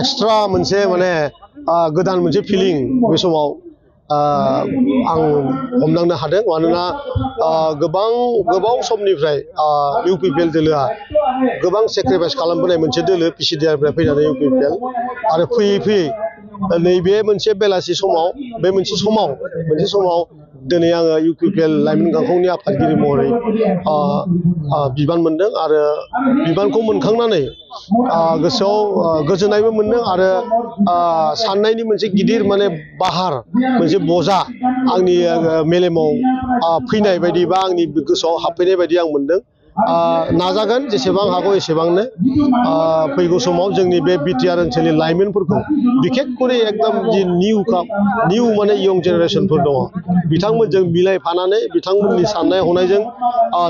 Extra मोनसे माने गोदान मोनसे फिलिं बे समाव आं हमदांनो हादों मानोना गोबाव समनिफ्राय इउपिपिएल दोलोआ गोबां सेक्रिफाइस खालामबोनाय मोनसे दोलो पिसिडिआरनिफ्राय फैनानै इउपिपिएल आरो फैयै फैयै नैबे मोनसे बेलासि समाव बे मोनसे समाव दिनै आङो इउपिपिएल लाइमोन गांखंनि आफादगिरि महरै बिबान मोनदों आरो बिबानखौ मोनखांनानै गोसोआव गोजोननायबो मोनदों आरो साननायनि मोनसे गिदिर माने बाहार मोनसे बजा आंनि मेलेमाव फैनाय बायदि बा आंनि गोसोआव हाबफैनाय बायदि आं मोनदों नाजागोन जेसेबां हागौ एसेबांनो फैगौ समाव जोंनि बे बिटिआर ओनसोलनि लाइमोनफोरखौ बिखेखकरि एकदम जि निउ माने इयं जेनेरेसनफोर दङ बिथांमोनजों मिलायफानानै बिथांमोननि साननाय हनायजों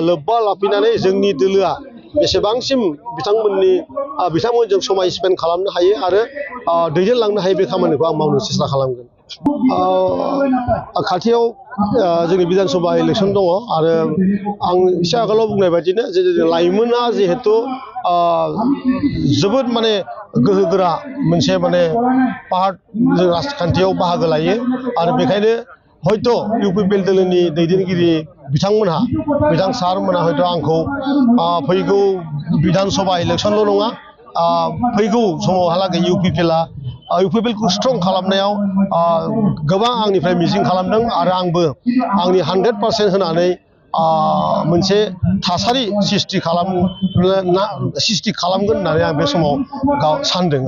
लोब्बा लाफैनानै जोंनि दोलोआ बेसेबांसिम बिथांमोनजों समाय स्पेन्ड खालामनो हायो आरो दैदेनलांनो हायो बे खामानिखौ आं मावनो सेस्था खालामगोन खाथियाव जोंनि बिधान सभा इलेक्सन दङ आरो आं एसे आगोलाव बुंनाय बायदिनो जे लाइमोना जिहेतु जोबोद माने गोहोगोरा मोनसे माने पार्ट राजखान्थियाव बाहागो लायो आरो बेखायनो हयथ' इउपिपिएल दोलोनि दैदेनगिरि बिथां सारमोना हयथ' आंखौ फैगौ बिधान सभा इलेक्सनल' नङा फैगौ समावहालागै इउपिपिएलखौ स्ट्रं खालामनायाव गोबां आंनिफ्राय मिजिं खालामदों आरो आंबो आंनि 100% होनानै मोनसे थासारि सृष्टि खालामगोन होननानै आं बे समाव सानदों।